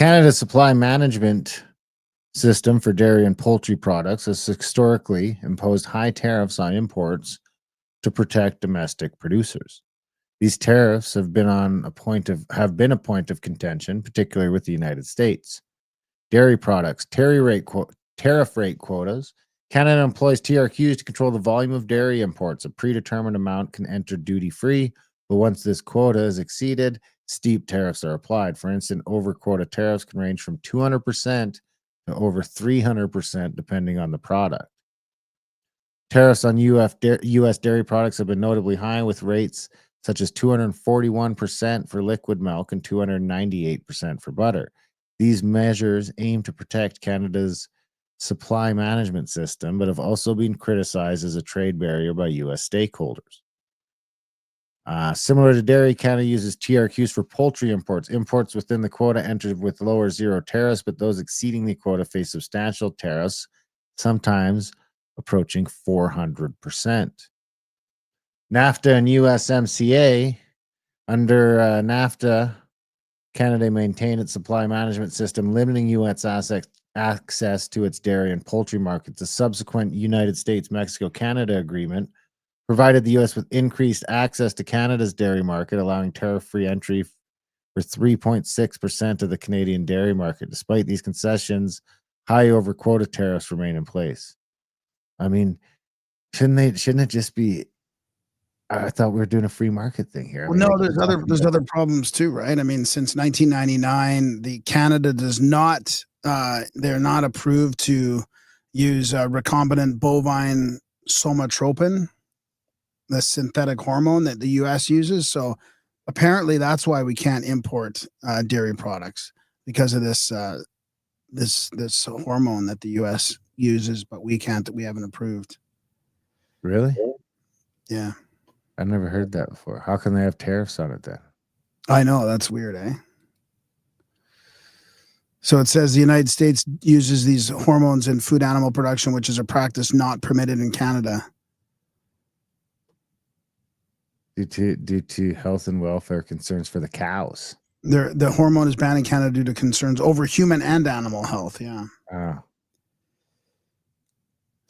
Canada's supply management system for dairy and poultry products has historically imposed high tariffs on imports to protect domestic producers. These tariffs have been a point of contention, particularly with the United States. Dairy products, tariff rate quotas. Canada employs TRQs to control the volume of dairy imports. A predetermined amount can enter duty free, but once this quota is exceeded, steep tariffs are applied. For instance, over quota tariffs can range from 200% to over 300%, depending on the product. Tariffs on U.S. dairy products have been notably high, with rates such as 241% for liquid milk and 298% for butter. These measures aim to protect Canada's supply management system, but have also been criticized as a trade barrier by U.S. stakeholders. Similar to dairy, Canada uses TRQs for poultry imports. Imports within the quota entered with lower zero tariffs, but those exceeding the quota face substantial tariffs, sometimes approaching 400%. NAFTA and USMCA. Under NAFTA, Canada maintained its supply management system, limiting U.S. access to its dairy and poultry markets. The subsequent United States-Mexico-Canada agreement provided the U.S. with increased access to Canada's dairy market, allowing tariff-free entry for 3.6% of the Canadian dairy market. Despite these concessions, high over quota tariffs remain in place. I mean, shouldn't it just be? I thought we were doing a free market thing here. Well, no, there's other problems too, right? I mean, since 1999, the Canada does not they're not approved to use recombinant bovine somatropin, the synthetic hormone that the U.S. uses. So apparently, that's why we can't import dairy products, because of this this hormone that the U.S. uses, but we can't. That we haven't approved. Really? Yeah. I've never heard that before. How can they have tariffs on it then? I know, that's weird, eh? So it says the United States uses these hormones in food animal production, which is a practice not permitted in Canada. Due to health and welfare concerns for the cows. The hormone is banned in Canada due to concerns over human and animal health. Yeah. Oh.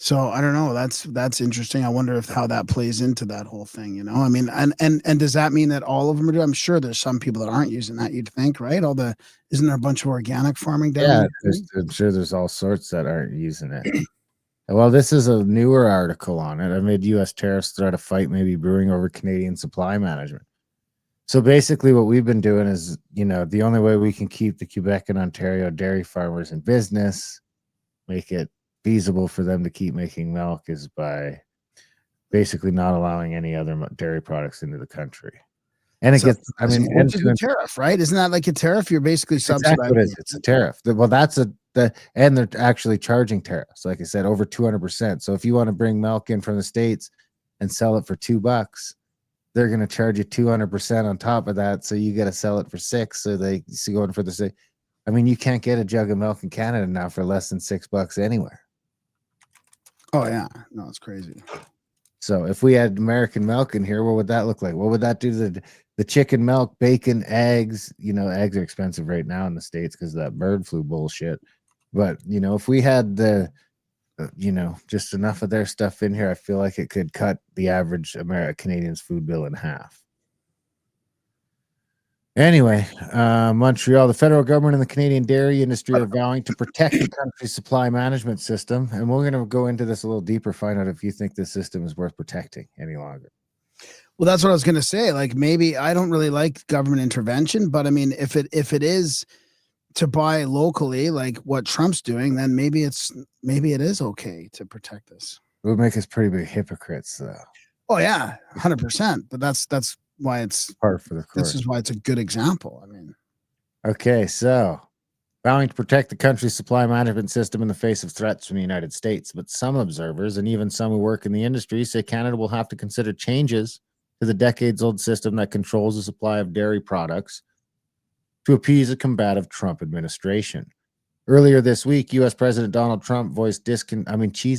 So I don't know. That's interesting. I wonder how that plays into that whole thing. You know, I mean, and does that mean that all of them are doing? I'm sure there's some people that aren't using that. You'd think, right? Isn't there a bunch of organic farming down there? I'm sure there's all sorts that aren't using it. Well, this is a newer article on it. Amid U.S. tariffs threat a fight may be brewing over Canadian supply management. So basically, what we've been doing is, the only way we can keep the Quebec and Ontario dairy farmers in business, make it feasible for them to keep making milk, is by basically not allowing any other dairy products into the country. And it gets, which is a tariff, right? Isn't that like a tariff? You're basically subsidizing. Exactly, it's a tariff. Well, and they're actually charging tariffs, like I said, over 200%. So if you want to bring milk in from the States and sell it for $2, they're going to charge you 200% on top of that. So you got to sell it for $6. So they go in for the same. I mean, you can't get a jug of milk in Canada now for less than $6 anywhere. Oh yeah, no, it's crazy. So if we had American milk in here, what would that look like? What would that do to the chicken, milk, bacon, eggs? Eggs are expensive right now in the States because of that bird flu bullshit. But if we had just enough of their stuff in here, I feel like it could cut the average Canadian's food bill in half. Anyway, Montreal, the federal government and the Canadian dairy industry are vowing to protect the country's supply management system. And we're going to go into this a little deeper, find out if you think this system is worth protecting any longer. Well, that's what I was going to say. Like, maybe I don't really like government intervention, but I mean, if it is to buy locally, like what Trump's doing, then maybe it is okay to protect this. It would make us pretty big hypocrites, though. Oh yeah, 100%. But that's why it's part for the court. This is why it's a good example. I mean, okay, so vowing to protect the country's supply management system in the face of threats from the United States, but some observers and even some who work in the industry say Canada will have to consider changes to the decades-old system that controls the supply of dairy products to appease a combative Trump administration. Earlier this week, U.S. President Donald Trump voiced cheese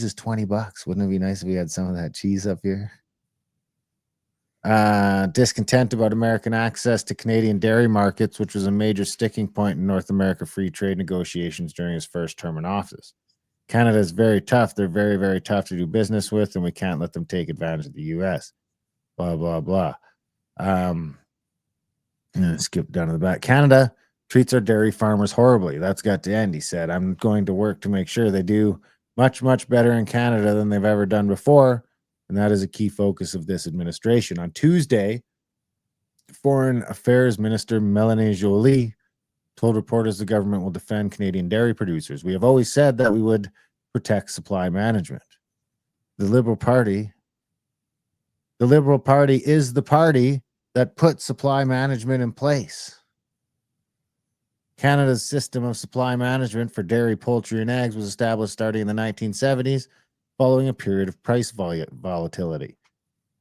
is $20. Wouldn't it be nice if we had some of that cheese up here? Discontent about American access to Canadian dairy markets, which was a major sticking point in North America free trade negotiations during his first term in office. Canada is very tough. They're very, very tough to do business with, and we can't let them take advantage of the U.S. Blah, blah, blah. Skip down to the back. Canada treats our dairy farmers horribly. That's got to end, he said. I'm going to work to make sure they do much, much better in Canada than they've ever done before. And that is a key focus of this administration. On Tuesday, Foreign Affairs Minister Melanie Joly told reporters the government will defend Canadian dairy producers. We have always said that we would protect supply management. The Liberal Party is the party that put supply management in place. Canada's system of supply management for dairy, poultry, and eggs was established starting in the 1970s, following a period of price volatility.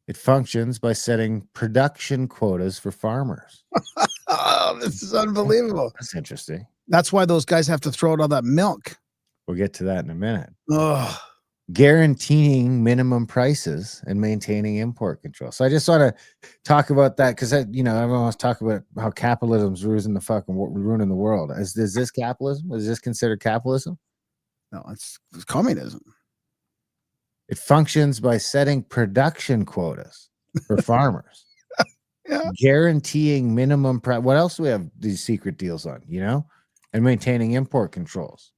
It functions by setting production quotas for farmers. Oh, this is unbelievable. That's interesting. That's why those guys have to throw out all that milk. We'll get to that in a minute. Oh, Guaranteeing minimum prices and maintaining import control. So I just want to talk about that because everyone wants to talk about how capitalism's ruining the world. Is this capitalism? Is this considered capitalism? no, it's communism. It functions by setting production quotas for farmers. Yeah. Guaranteeing minimum price. What else do we have these secret deals on, and maintaining import controls?